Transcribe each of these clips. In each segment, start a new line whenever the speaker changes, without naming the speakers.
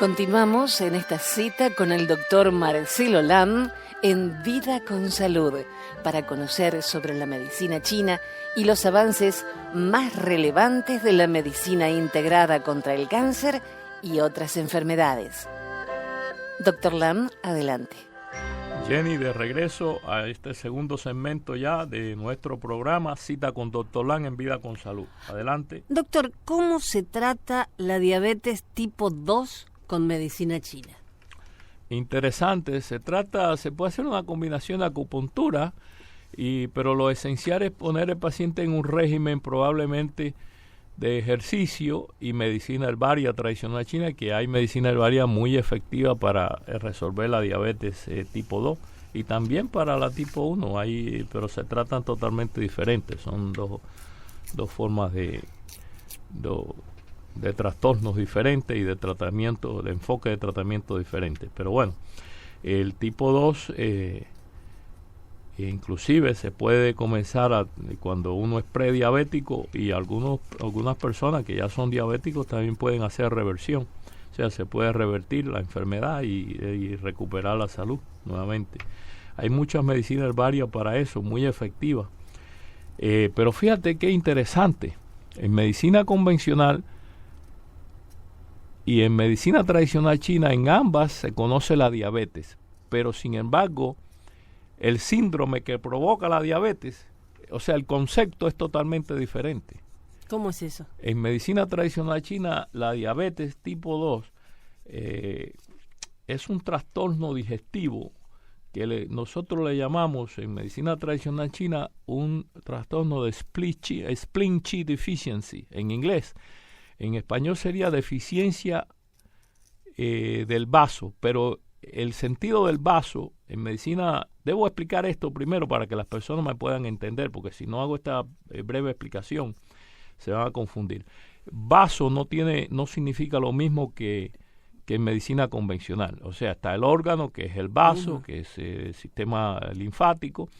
Continuamos en esta cita con el doctor Marcelo Lam en Vida con Salud para conocer sobre la medicina china y los avances más relevantes de la medicina integrada contra el cáncer y otras enfermedades. Doctor Lam, adelante.
Jenny, de regreso a este segundo segmento ya de nuestro programa Cita con Dr. Lam en Vida con Salud. Adelante.
Doctor, ¿cómo se trata la diabetes tipo 2 con medicina china?
Interesante, se puede hacer una combinación de acupuntura, pero lo esencial es poner al paciente en un régimen probablemente de ejercicio y medicina herbaria tradicional china, que hay medicina herbaria muy efectiva para resolver la diabetes tipo 2 y también para la tipo 1, pero se tratan totalmente diferentes, son dos formas de trastornos diferentes y de tratamiento, de enfoque de tratamiento diferentes. Pero bueno, el tipo 2 inclusive se puede comenzar cuando uno es prediabético, y algunas personas que ya son diabéticos también pueden hacer reversión. O sea, se puede revertir la enfermedad y recuperar la salud nuevamente. Hay muchas medicinas herbarias para eso, muy efectivas. Pero fíjate qué interesante. En medicina convencional y en medicina tradicional china, en ambas se conoce la diabetes, pero sin embargo, el síndrome que provoca la diabetes, o sea, el concepto es totalmente diferente.
¿Cómo es eso?
En medicina tradicional china, la diabetes tipo 2 es un trastorno digestivo que nosotros le llamamos en medicina tradicional china un trastorno de spleen qi deficiency en inglés. En español sería deficiencia del vaso, pero el sentido del vaso en medicina, debo explicar esto primero para que las personas me puedan entender, porque si no hago esta breve explicación se van a confundir. Vaso no significa lo mismo que en medicina convencional. O sea, está el órgano, que es el vaso, que es el sistema linfático,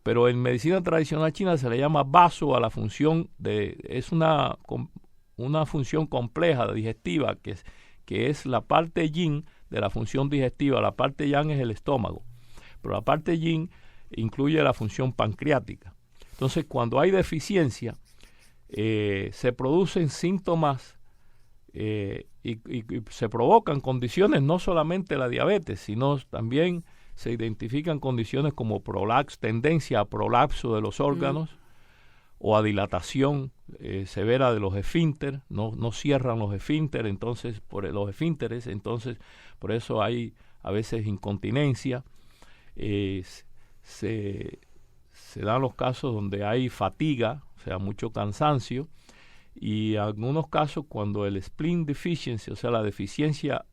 pero en medicina tradicional china se le llama vaso a la función es una función compleja digestiva, que es la parte yin de la función digestiva. La parte yang es el estómago, pero la parte yin incluye la función pancreática. Entonces, cuando hay deficiencia, se producen síntomas y se provocan condiciones, no solamente la diabetes, sino también se identifican condiciones como tendencia a prolapso de los órganos, o a dilatación severa de los esfínteres, no cierran los esfínteres, entonces por eso hay a veces incontinencia. Se dan los casos donde hay fatiga, o sea, mucho cansancio, y en algunos casos cuando el spleen deficiency, o sea, la deficiencia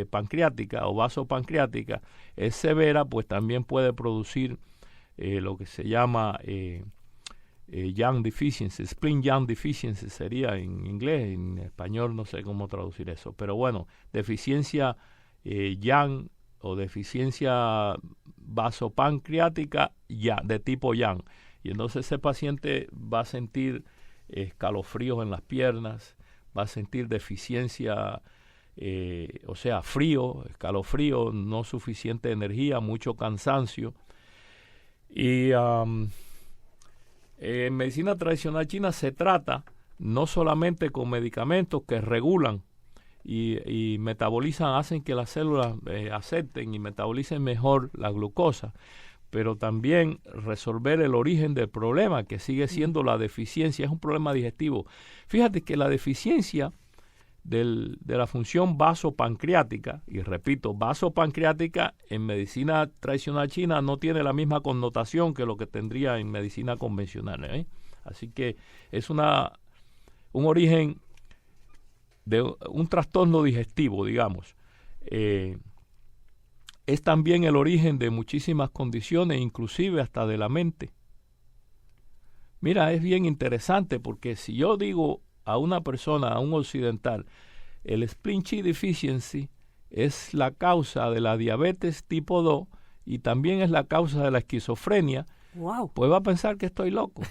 pancreática o vasopancreática es severa, pues también puede producir lo que se llama yang deficiency, spleen yang deficiency sería en inglés, en español no sé cómo traducir eso, pero bueno, deficiencia yang o deficiencia vasopancreática de tipo yang, y entonces ese paciente va a sentir escalofríos en las piernas, va a sentir deficiencia, o sea, frío, escalofrío, no suficiente energía, mucho cansancio. Y en medicina tradicional china se trata no solamente con medicamentos que regulan y metabolizan, hacen que las células acepten y metabolicen mejor la glucosa, pero también resolver el origen del problema, que sigue siendo la deficiencia, es un problema digestivo. Fíjate que la deficiencia de la función vasopancreática, y repito, vasopancreática en medicina tradicional china no tiene la misma connotación que lo que tendría en medicina convencional, Así que es un origen de un trastorno digestivo, digamos. Es también el origen de muchísimas condiciones, inclusive hasta de la mente. Mira, es bien interesante porque si yo digo a una persona, a un occidental, el spleen qi deficiency es la causa de la diabetes tipo 2 y también es la causa de la esquizofrenia,
wow,
pues va a pensar que estoy loco.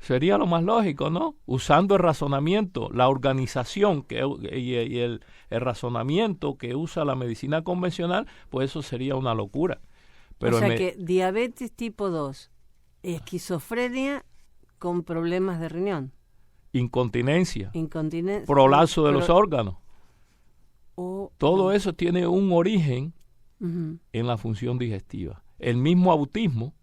Sería lo más lógico, ¿no? Usando el razonamiento, la organización y el razonamiento que usa la medicina convencional, pues eso sería una locura. Pero
o sea que diabetes tipo 2, esquizofrenia con problemas de riñón.
Incontinencia,
Incontinencia.
prolapso de los órganos. Todo eso tiene un origen
uh-huh.
en la función digestiva. El mismo autismo.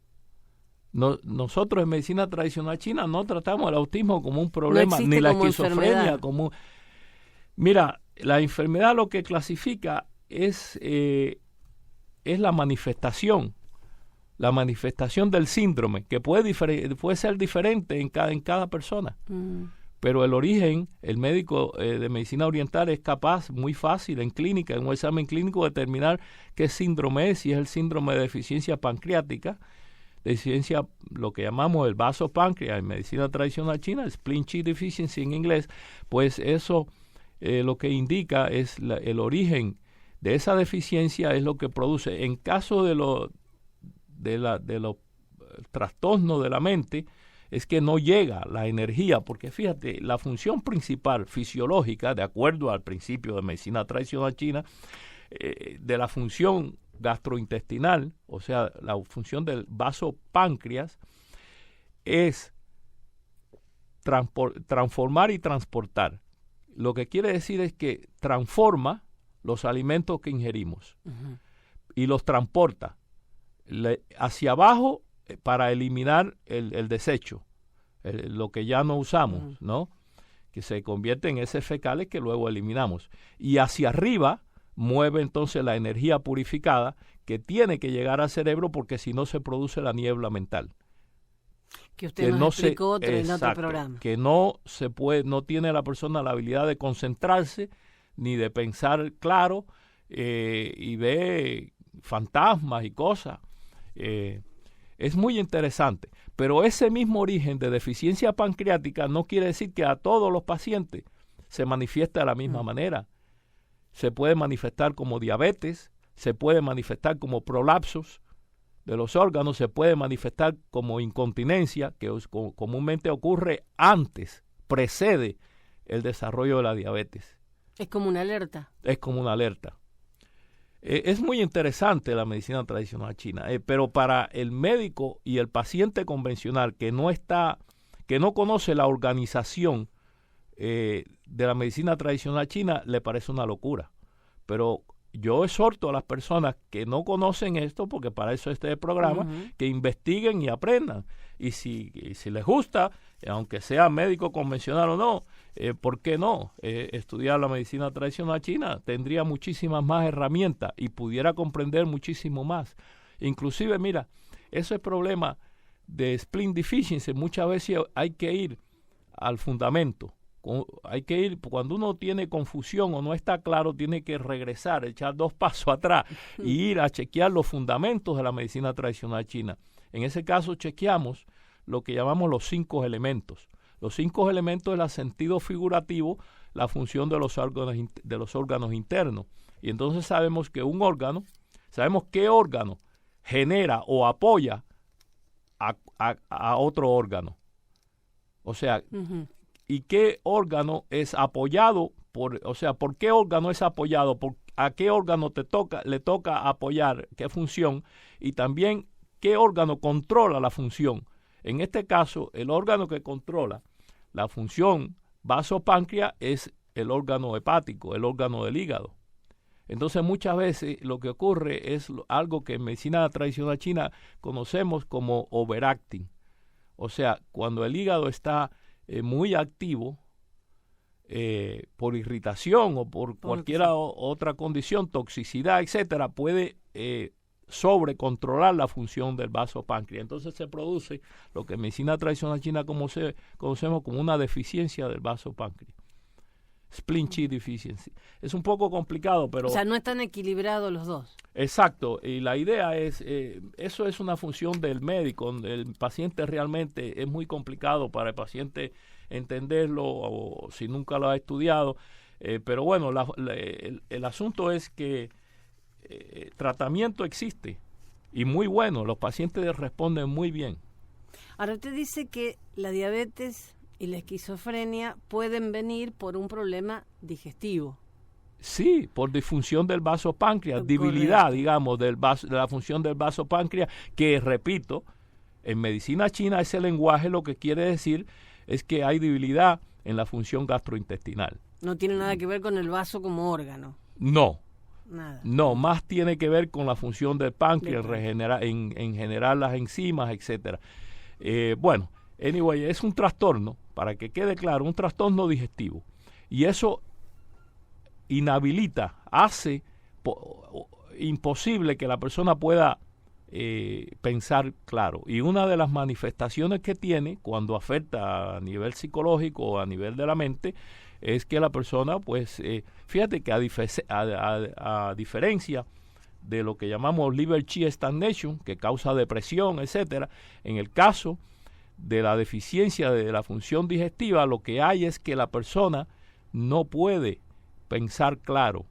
Nosotros en medicina tradicional china no tratamos el autismo como un problema,
no
ni la
como
esquizofrenia
enfermedad.
como... Mira, la enfermedad lo que clasifica es la manifestación del síndrome, que puede ser diferente en cada persona. Pero el origen, el médico de medicina oriental es capaz, muy fácil, en clínica, en un examen clínico, determinar qué síndrome es, si es el síndrome de deficiencia pancreática, deficiencia, lo que llamamos el vasopáncreas en medicina tradicional china, spleen qi deficiency en inglés, pues eso lo que indica es el origen de esa deficiencia, es lo que produce. En caso de los trastornos de la mente, es que no llega la energía, porque fíjate, la función principal fisiológica, de acuerdo al principio de medicina tradicional china, de la función gastrointestinal, o sea, la función del vaso páncreas, es transformar y transportar. Lo que quiere decir es que transforma los alimentos que ingerimos uh-huh. y los transporta hacia abajo para eliminar el desecho, lo que ya no usamos, uh-huh. ¿no? Que se convierte en heces fecales que luego eliminamos. Y hacia arriba mueve entonces la energía purificada que tiene que llegar al cerebro, porque si no se produce la niebla mental.
Que usted nos explicó en otro programa.
Que no tiene la persona la habilidad de concentrarse ni de pensar claro y ve fantasmas y cosas. Es muy interesante. Pero ese mismo origen de deficiencia pancreática no quiere decir que a todos los pacientes se manifiesta de la misma manera. Se puede manifestar como diabetes, se puede manifestar como prolapsos de los órganos, se puede manifestar como incontinencia, que comúnmente ocurre precede el desarrollo de la diabetes.
Es como una alerta.
Es como una alerta. Es muy interesante la medicina tradicional china, pero para el médico y el paciente convencional que no conoce la organización de la medicina tradicional china, le parece una locura. Pero yo exhorto a las personas que no conocen esto, porque para eso este programa, uh-huh. que investiguen y aprendan. Y si les gusta, aunque sea médico convencional o no, ¿por qué no? Estudiar la medicina tradicional china tendría muchísimas más herramientas y pudiera comprender muchísimo más. Inclusive, mira, ese problema de spleen deficiency, muchas veces hay que ir al fundamento. Hay que ir, cuando uno tiene confusión o no está claro, tiene que regresar, echar 2 pasos atrás y ir a chequear los fundamentos de la medicina tradicional china. En ese caso chequeamos lo que llamamos los 5 elementos. Los 5 elementos es el sentido figurativo, la función de los órganos internos. Y entonces sabemos que sabemos qué órgano genera o apoya a otro órgano. O sea, uh-huh. ¿Y qué órgano es apoyado por qué órgano es apoyado? ¿A qué órgano le toca apoyar? ¿Qué función? Y también, ¿qué órgano controla la función? En este caso, el órgano que controla la función vasopáncreas es el órgano hepático, el órgano del hígado. Entonces, muchas veces lo que ocurre es algo que en medicina tradicional china conocemos como overacting. O sea, cuando el hígado está muy activo por irritación o por cualquier otra condición, toxicidad, etcétera, puede sobrecontrolar la función del vasopáncreas. Entonces se produce lo que en medicina tradicional china conocemos como una deficiencia del vasopáncreas. Spleen qi deficiency. Es un poco complicado, pero...
O sea, no están equilibrados los dos.
Exacto, y la idea es, eso es una función del médico. El paciente realmente es muy complicado para el paciente entenderlo, o si nunca lo ha estudiado, pero bueno, el asunto es que tratamiento existe, y muy bueno, los pacientes responden muy bien.
Ahora usted dice que la diabetes y la esquizofrenia pueden venir por un problema digestivo.
Sí, por disfunción del vaso páncreas,
Correcto.
debilidad, digamos, de la función del vaso páncreas, que, repito, en medicina china ese lenguaje lo que quiere decir es que hay debilidad en la función gastrointestinal.
No tiene nada que ver con el vaso como órgano.
No,
Nada.
no, más tiene que ver con la función del páncreas, en generar las enzimas, etcétera. Bueno, anyway, es un trastorno, para que quede claro, un trastorno digestivo. Y eso inhabilita, hace imposible que la persona pueda pensar claro. Y una de las manifestaciones que tiene cuando afecta a nivel psicológico o a nivel de la mente es que la persona, pues, fíjate que a diferencia de lo que llamamos liver qi stagnation, que causa depresión, etcétera, en el caso de la deficiencia de la función digestiva, lo que hay es que la persona no puede pensar claro,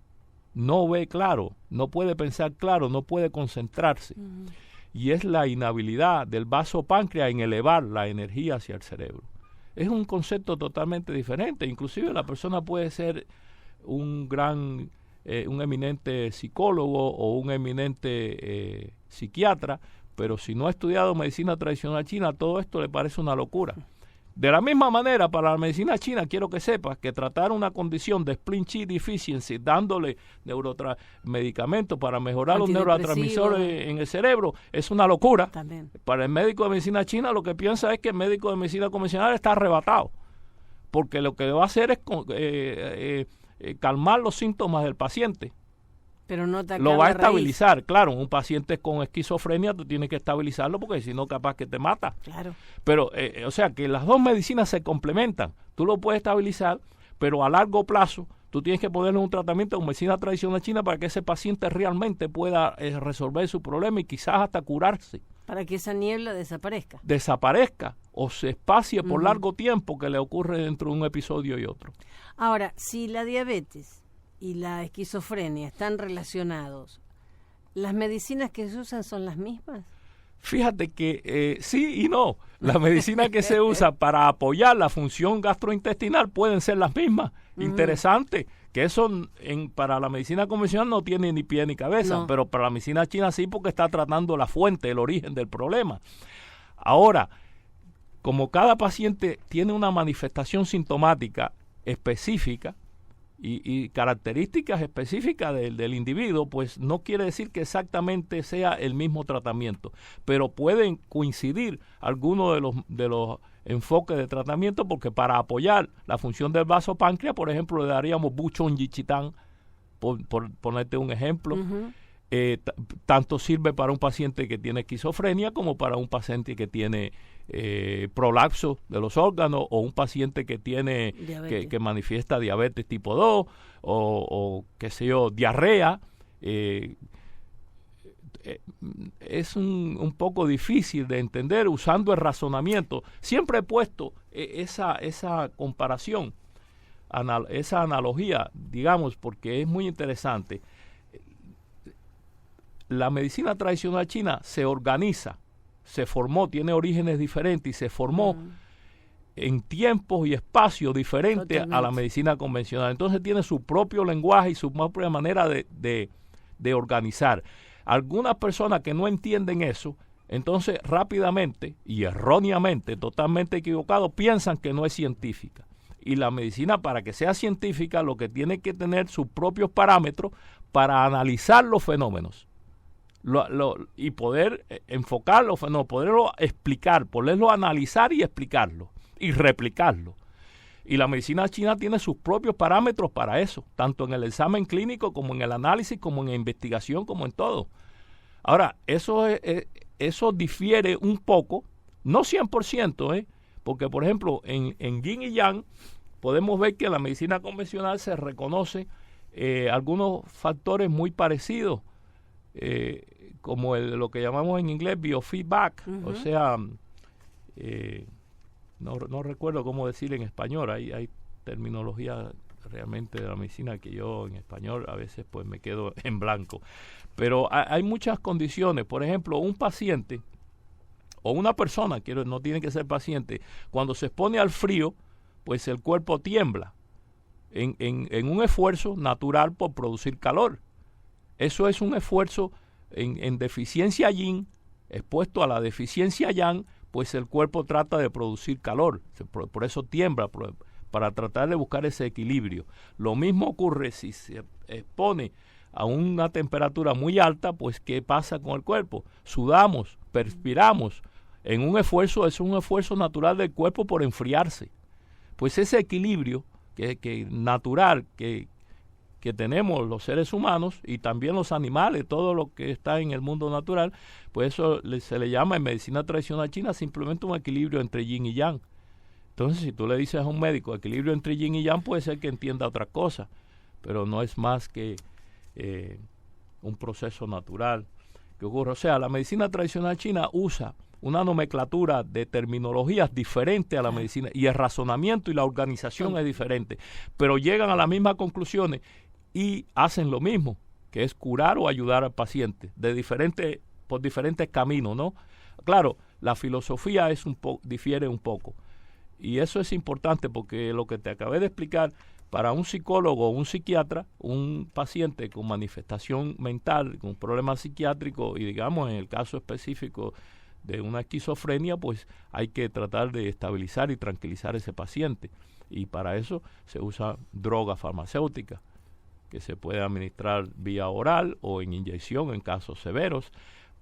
no ve claro, no puede pensar claro, no puede concentrarse. Y es la inhabilidad del vaso páncreas en elevar la energía hacia el cerebro. Es un concepto totalmente diferente. Inclusive la persona puede ser un eminente psicólogo o un eminente psiquiatra, pero si no ha estudiado medicina tradicional china, todo esto le parece una locura. De la misma manera, para la medicina china, quiero que sepas que tratar una condición de spleen qi deficiency, dándole medicamentos para mejorar los neurotransmisores en el cerebro, es una locura.
También.
Para el médico de medicina china, lo que piensa es que el médico de medicina convencional está arrebatado, porque lo que va a hacer es calmar los síntomas del paciente.
Pero no atacar
lo va a
la raíz.
estabilizar. Claro, un paciente con esquizofrenia tú tienes que estabilizarlo porque si no capaz que te mata.
Claro.
Pero, o sea, que las dos medicinas se complementan. Tú lo puedes estabilizar, pero a largo plazo tú tienes que ponerle un tratamiento con medicina tradicional china para que ese paciente realmente pueda resolver su problema y quizás hasta curarse.
Para que esa niebla desaparezca.
Desaparezca o se espacie por largo tiempo que le ocurre dentro de un episodio y otro.
Ahora, si la diabetes y la esquizofrenia están relacionados, ¿las medicinas que se usan son las mismas?
Fíjate que sí y no. Las medicinas que se usan para apoyar la función gastrointestinal pueden ser las mismas. Interesante, que eso para la medicina convencional no tiene ni pie ni cabeza, pero para la medicina china sí, porque está tratando la fuente, el origen del problema. Ahora, como cada paciente tiene una manifestación sintomática específica, y características específicas del individuo, pues no quiere decir que exactamente sea el mismo tratamiento, pero pueden coincidir algunos de los enfoques de tratamiento, porque para apoyar la función del vaso páncreas, por ejemplo, le daríamos buchon yichitán, por ponerte un ejemplo. Tanto sirve para un paciente que tiene esquizofrenia como para un paciente que tiene prolapso de los órganos, o un paciente que tiene que manifiesta diabetes tipo 2 o qué sé yo, diarrea. Es un poco difícil de entender usando el razonamiento. Siempre he puesto esa comparación, esa analogía, digamos, porque es muy interesante. La medicina tradicional china se organiza, se formó, tiene orígenes diferentes y se formó en tiempos y espacios diferentes a la medicina convencional. Entonces tiene su propio lenguaje y su propia manera de organizar. Algunas personas que no entienden eso, entonces rápidamente y erróneamente, totalmente equivocado, piensan que no es científica. Y la medicina, para que sea científica, lo que tiene que tener sus propios parámetros para analizar los fenómenos. Y poder enfocar los fenómenos, poderlo explicar, poderlo analizar y explicarlo y replicarlo. Y la medicina china tiene sus propios parámetros para eso, tanto en el examen clínico como en el análisis, como en la investigación, como en todo. Ahora, eso difiere un poco, no 100%, porque por ejemplo en yin y yang podemos ver que en la medicina convencional se reconoce algunos factores muy parecidos, como lo que llamamos en inglés biofeedback, o sea, no recuerdo cómo decir en español, hay terminología realmente de la medicina que yo en español a veces pues me quedo en blanco, pero hay muchas condiciones. Por ejemplo, un paciente o una persona, no tiene que ser paciente, cuando se expone al frío, pues el cuerpo tiembla en un esfuerzo natural por producir calor. Eso es un esfuerzo en deficiencia yin, expuesto a la deficiencia yang, pues el cuerpo trata de producir calor, por eso tiembla, para tratar de buscar ese equilibrio. Lo mismo ocurre si se expone a una temperatura muy alta, pues ¿qué pasa con el cuerpo? Sudamos, perspiramos, en un esfuerzo, es un esfuerzo natural del cuerpo por enfriarse. Pues ese equilibrio que natural que tenemos los seres humanos y también los animales, todo lo que está en el mundo natural, pues eso se le llama en medicina tradicional china simplemente un equilibrio entre yin y yang. Entonces, si tú le dices a un médico equilibrio entre yin y yang, puede ser que entienda otra cosa, pero no es más que un proceso natural que ocurre. O sea, la medicina tradicional china usa una nomenclatura de terminologías diferente a la medicina, y el razonamiento y la organización es diferente, pero llegan a las mismas conclusiones y hacen lo mismo, que es curar o ayudar al paciente por diferentes caminos, ¿no? Claro, la filosofía difiere un poco, y eso es importante porque lo que te acabé de explicar, para un psicólogo o un psiquiatra, un paciente con manifestación mental, con problemas psiquiátricos, y digamos en el caso específico de una esquizofrenia, pues hay que tratar de estabilizar y tranquilizar a ese paciente, y para eso se usa droga farmacéutica que se puede administrar vía oral o en inyección en casos severos,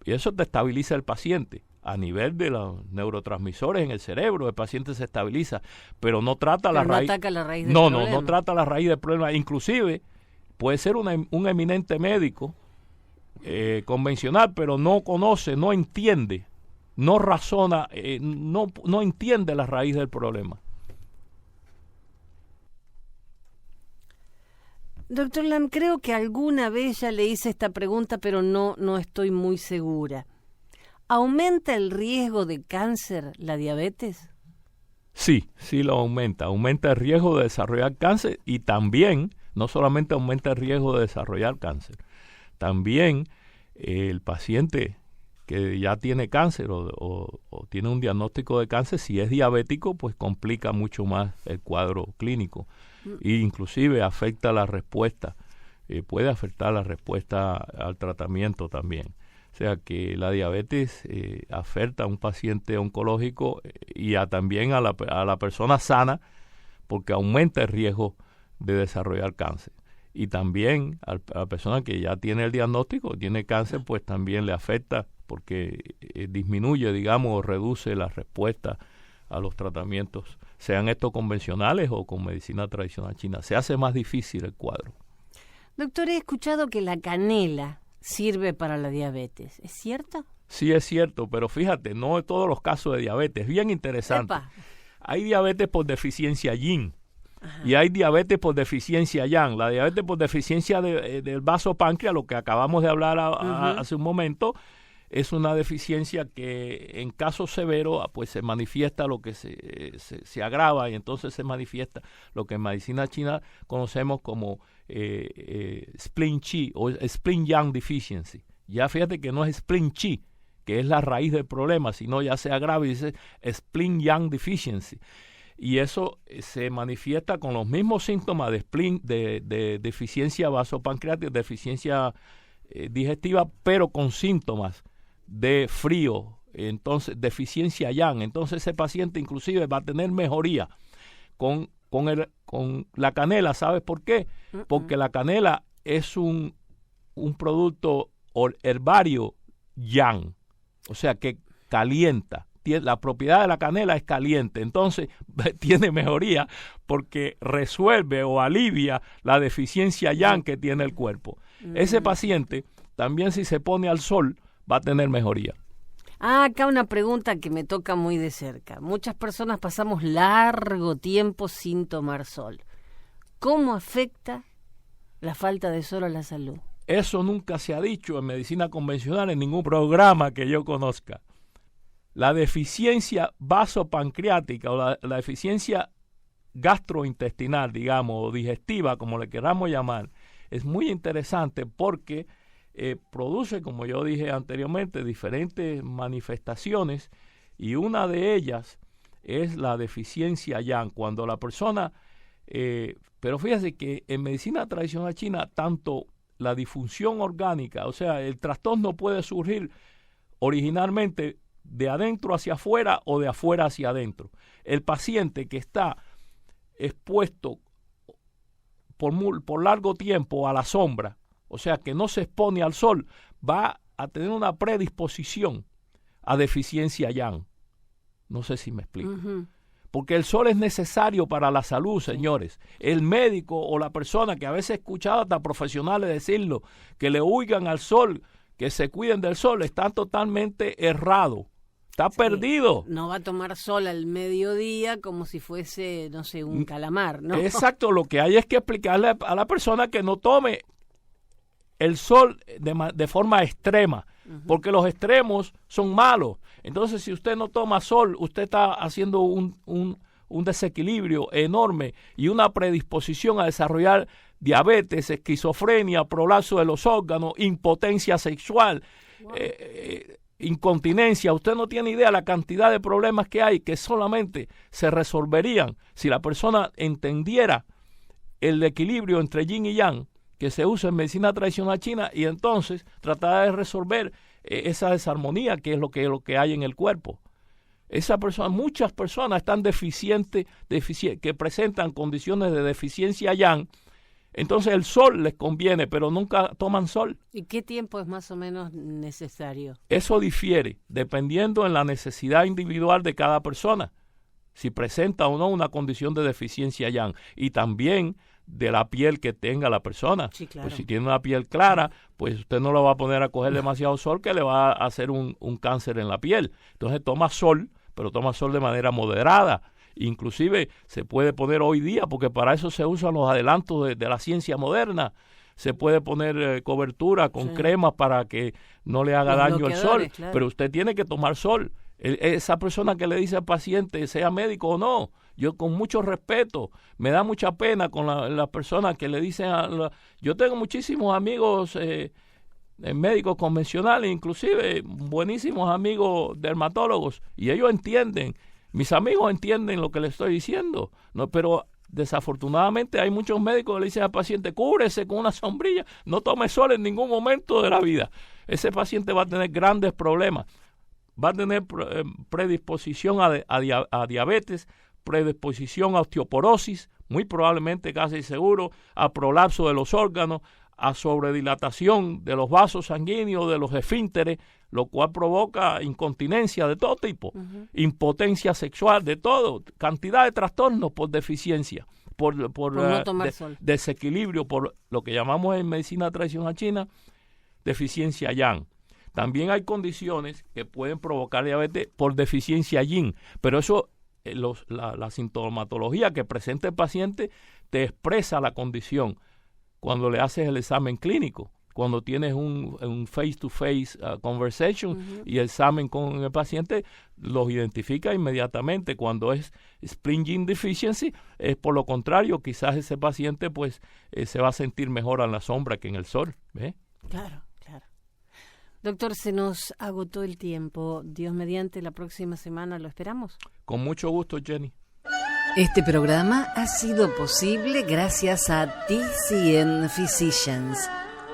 y eso te estabiliza el paciente. A nivel de los neurotransmisores en el cerebro, el paciente se estabiliza, pero no trata la raíz.
No ataca la raíz del problema.
No trata la raíz del problema. Inclusive puede ser un eminente médico convencional, pero no conoce, no entiende, no razona, no entiende la raíz del problema.
Doctor Lam, creo que alguna vez ya le hice esta pregunta, pero no estoy muy segura. ¿Aumenta el riesgo de cáncer la diabetes?
Sí lo aumenta. Aumenta el riesgo de desarrollar cáncer, y también, no solamente aumenta el riesgo de desarrollar cáncer, también el paciente que ya tiene cáncer o tiene un diagnóstico de cáncer, si es diabético, pues complica mucho más el cuadro clínico e inclusive afecta la respuesta, puede afectar la respuesta al tratamiento también. O sea que la diabetes afecta a un paciente oncológico y también a la persona sana, porque aumenta el riesgo de desarrollar cáncer. Y también a la persona que ya tiene el diagnóstico, tiene cáncer, pues también le afecta porque disminuye, digamos, o reduce la respuesta a los tratamientos, sean estos convencionales o con medicina tradicional china. Se hace más difícil el cuadro.
Doctor, he escuchado que la canela sirve para la diabetes. ¿Es cierto?
Sí, es cierto, pero fíjate, no en todos los casos de diabetes. Bien interesante.
Epa.
Hay diabetes por deficiencia yin. Ajá. Y hay diabetes por deficiencia yang. La diabetes por deficiencia del vaso páncreas, lo que acabamos de hablar hace un momento, es una deficiencia que en casos severos pues se manifiesta lo que se agrava, y entonces se manifiesta lo que en medicina china conocemos como spleen qi o spleen yang deficiency. Ya fíjate que no es spleen qi, que es la raíz del problema, sino ya se agrava y dice spleen yang deficiency. Y eso se manifiesta con los mismos síntomas de spleen, de deficiencia vasopancreática, deficiencia digestiva, pero con síntomas de frío, entonces deficiencia yang. Entonces ese paciente inclusive va a tener mejoría con la canela. ¿Sabes por qué? Porque la canela es un producto herbario yang, o sea que calienta. La propiedad de la canela es caliente, entonces tiene mejoría porque resuelve o alivia la deficiencia yang que tiene el cuerpo. Ese paciente también, si se pone al sol, va a tener mejoría.
Acá una pregunta que me toca muy de cerca. Muchas personas pasamos largo tiempo sin tomar sol. ¿Cómo afecta la falta de sol a la salud?
Eso nunca se ha dicho en medicina convencional en ningún programa que yo conozca. La deficiencia vasopancreática o la deficiencia gastrointestinal, digamos, o digestiva, como le queramos llamar, es muy interesante porque produce, como yo dije anteriormente, diferentes manifestaciones y una de ellas es la deficiencia yang, cuando la persona, pero fíjese que en medicina tradicional china, tanto la disfunción orgánica, o sea, el trastorno puede surgir originalmente de adentro hacia afuera o de afuera hacia adentro. El paciente que está expuesto por largo tiempo a la sombra, o sea, que no se expone al sol, va a tener una predisposición a deficiencia yang. No sé si me explico. Uh-huh. Porque el sol es necesario para la salud, señores. El médico o la persona que a veces he escuchado hasta profesionales decirlo, que le huyan al sol, que se cuiden del sol, está totalmente errado. Está perdido.
No va a tomar sol al mediodía como si fuese, no sé, un calamar, ¿no?
Exacto, lo que hay es que explicarle a la persona que no tome el sol de forma extrema, porque los extremos son malos. Entonces, si usted no toma sol, usted está haciendo un desequilibrio enorme y una predisposición a desarrollar diabetes, esquizofrenia, prolapso de los órganos, impotencia sexual, wow. Incontinencia. Usted no tiene idea la cantidad de problemas que hay que solamente se resolverían si la persona entendiera el equilibrio entre yin y yang que se usa en medicina tradicional china, y entonces tratar de resolver esa desarmonía que es lo que hay en el cuerpo. Muchas personas están deficientes, que presentan condiciones de deficiencia yang. Entonces el sol les conviene, pero nunca toman sol.
¿Y qué tiempo es más o menos necesario?
Eso difiere, dependiendo en la necesidad individual de cada persona, si presenta o no una condición de deficiencia yang, y también de la piel que tenga la persona.
Sí, claro.
Pues si tiene una piel clara, pues usted no lo va a poner a coger demasiado sol, que le va a hacer un cáncer en la piel. Entonces toma sol, pero toma sol de manera moderada. Inclusive se puede poner hoy día, porque para eso se usan los adelantos de la ciencia moderna, se puede poner cobertura con cremas para que no le haga daño el sol, claro. Pero usted tiene que tomar sol. Esa persona que le dice al paciente, sea médico o no, yo con mucho respeto, me da mucha pena con las personas que le dicen, yo tengo muchísimos amigos médicos convencionales, inclusive buenísimos amigos dermatólogos, y ellos entienden, mis amigos entienden lo que les estoy diciendo, no, pero desafortunadamente hay muchos médicos que le dicen al paciente, cúbrese con una sombrilla, no tome sol en ningún momento de la vida. Ese paciente va a tener grandes problemas, va a tener predisposición a diabetes, predisposición a osteoporosis, muy probablemente, casi seguro, a prolapso de los órganos, a sobredilatación de los vasos sanguíneos, de los esfínteres, lo cual provoca incontinencia de todo tipo, impotencia sexual, de todo, cantidad de trastornos por deficiencia, por
no tomar sol.
Desequilibrio, por lo que llamamos en medicina tradicional china, deficiencia yang. También hay condiciones que pueden provocar diabetes por deficiencia yin, pero eso, la sintomatología que presenta el paciente te expresa la condición cuando le haces el examen clínico, cuando tienes un face-to-face conversation y el examen con el paciente, los identifica inmediatamente. Cuando es spleen yin deficiency, es por lo contrario, quizás ese paciente pues se va a sentir mejor en la sombra que en el sol. ¿Ve?
Claro. Doctor, se nos agotó el tiempo. Dios mediante, la próxima semana lo esperamos.
Con mucho gusto, Jenny.
Este programa ha sido posible gracias a TCN Physicians,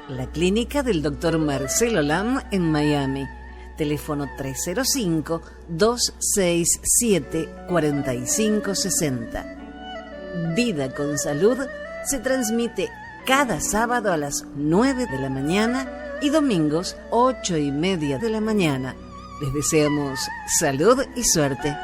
la clínica del Dr. Marcelo Lam en Miami. Teléfono 305-267-4560. Vida con Salud se transmite cada sábado a las 9 de la mañana y domingos 8:30 de la mañana. Les deseamos salud y suerte.